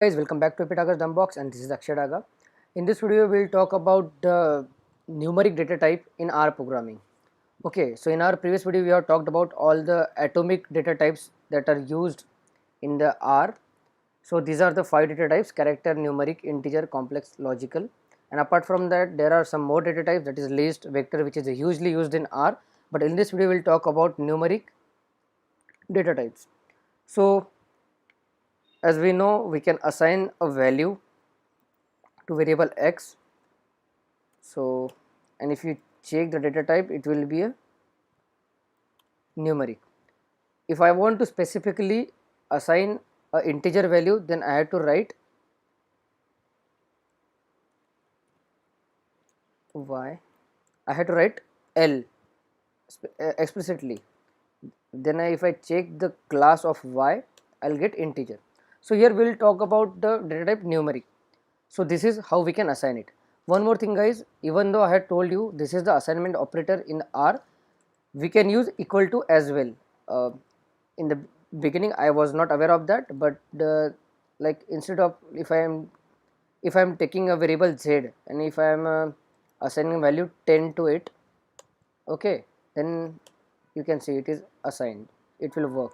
Guys, welcome back to Epitaga's Dumbbox, and this is Akshay Daga. In this video, we'll talk about the numeric data type in R programming. Okay, so in our previous video, we have talked about all the atomic data types that are used in the R. So these are the 5 data types: character, numeric, integer, complex, logical. And apart from that, there are some more data types, that is list, vector, which is hugely used in R. But in this video, we'll talk about numeric data types. So as we know, we can assign a value to variable x. So, and if you check the data type, it will be a numeric. If I want to specifically assign a integer value, then I have to write y, I have to write l explicitly. Then if I check the class of y, I'll get integer. So here we'll talk about the data type numeric. So this is how we can assign it. One more thing guys, even though I had told you this is the assignment operator in R, we can use equal to as well. In the beginning I was not aware of that, but like instead of if I am taking a variable z and if I am assigning value 10 to it, okay, then you can see it is assigned, it will work.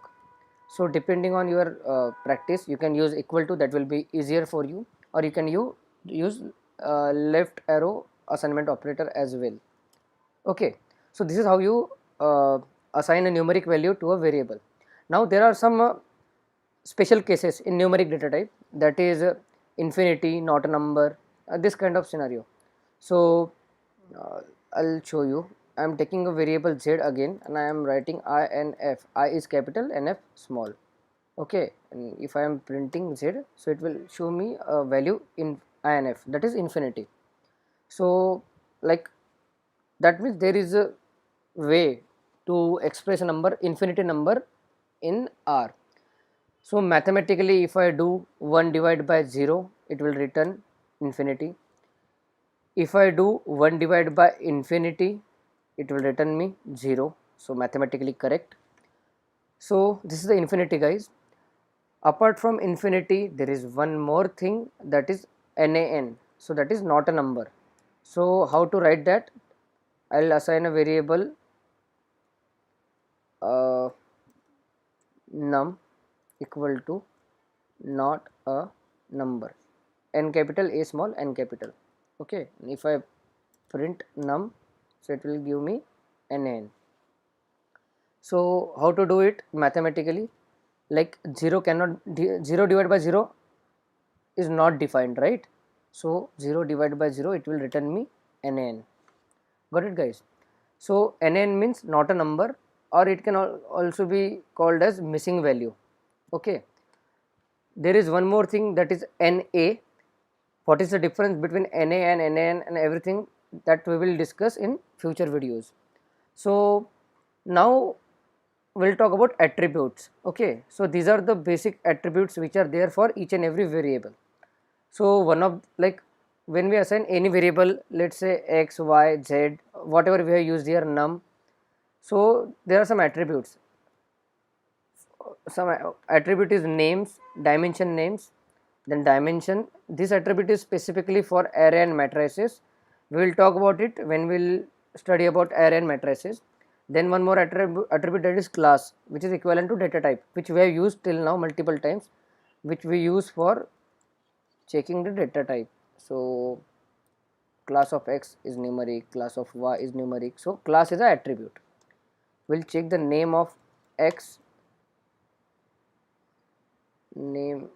So depending on your practice, you can use equal to, that will be easier for you, or you can use left arrow assignment operator as well. Okay, so this is how you assign a numeric value to a variable. Now there are some special cases in numeric data type, that is infinity, not a number, this kind of scenario. So uh, I'll show you. I am taking a variable z again and I am writing I and f. I is capital and f small. Okay, and if I am printing z, so it will show me a value in I and f, that is infinity. So like that means there is a way to express a number, infinity number, in R. So mathematically, if I do 1 divided by 0, it will return infinity. If I do 1 divided by infinity, it will return me 0. So mathematically correct. So this is the infinity guys. Apart from infinity, there is one more thing, that is nan. So that is not a number. So how to write that? I'll assign a variable uh, num equal to not a number, n capital, a small, n capital. Okay, if I print num, so it will give me nan. So how to do it mathematically? Like 0 cannot 0 divided by 0 is not defined, right? So 0 divided by 0, it will return me nan. Got it guys? So nan means not a number, or it can also be called as missing value. Okay, there is one more thing, that is na. What is the difference between na and nan and everything, that we will discuss in future videos. So now we'll talk about attributes. Okay, so these are the basic attributes which are there for each and every variable. So one of, like, when we assign any variable, let's say x, y, z, whatever we have used here, num, so there are some attributes. Some attribute is names, dimension names. Then dimension, this attribute is specifically for array and matrices. We will talk about it when we will study about array and matrices. Then one more attribute, that is class, which is equivalent to data type, which we have used till now multiple times, which we use for checking the data type. So class of x is numeric, class of y is numeric. So class is an attribute. We'll check the name of x, name,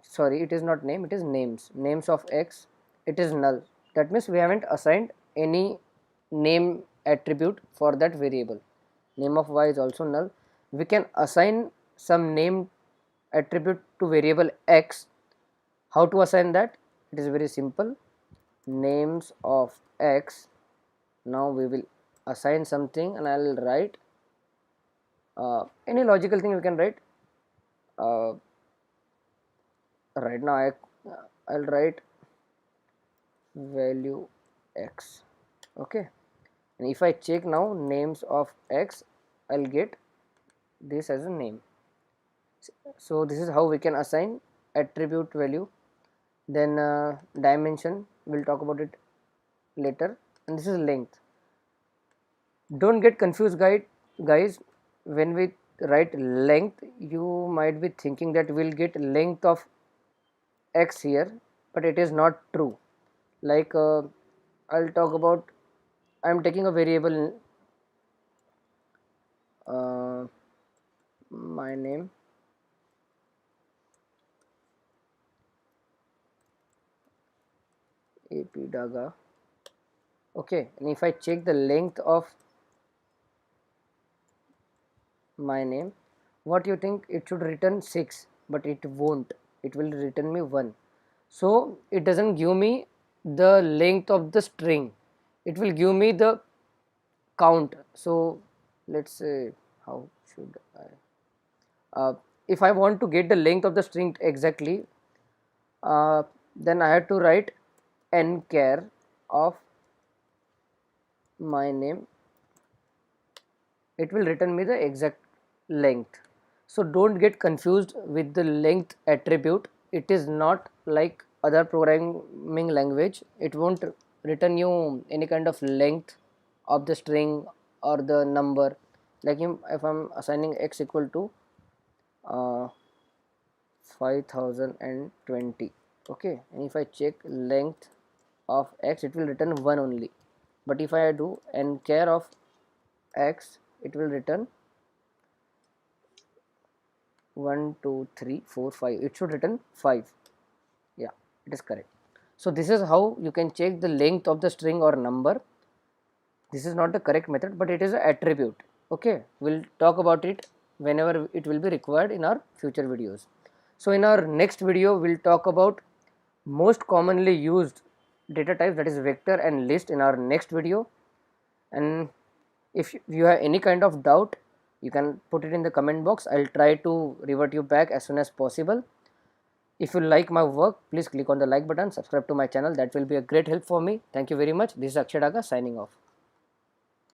sorry, it is not name, it is names of x, it is null. That means we haven't assigned any name attribute for that variable. Name of y is also null. We can assign some name attribute to variable x. How to assign that? It is very simple. Names of x, now we will assign something, and I will write any logical thing we can write. Right now I'll write value x. Okay, and if I check now names of x, I'll get this as a name. So this is how we can assign attribute value. Then dimension, we'll talk about it later, and this is length. Don't get confused, guys. When we write length, you might be thinking that we'll get length of x here, but it is not true. Like I'll talk about, I'm taking a variable my name, AP Daga. Okay, and if I check the length of my name, what you think? It should return 6, but it won't. It will return me 1. So it doesn't give me the length of the string, it will give me the count. So let's say, how should I, if I want to get the length of the string exactly, then I have to write nchar of my name. It will return me the exact length. So don't get confused with the length attribute. It is not like other programming language. It won't return you any kind of length of the string or the number. Like if I'm assigning x equal to 5020, okay, and if I check length of x, it will return 1 only. But if I do nchar of x, it will return 1 2 3 4 5. It should return 5. Yeah, it is correct. So this is how you can check the length of the string or number. This is not the correct method, but it is an attribute. Okay, we'll talk about it whenever it will be required in our future videos. So in our next video, we'll talk about most commonly used data types, that is vector and list, in our next video. And if you have any kind of doubt, you can put it in the comment box. I'll try to revert you back as soon as possible. If you like my work, please click on the like button, subscribe to my channel. That will be a great help for me. Thank you very much. This is Akshay Daga signing off.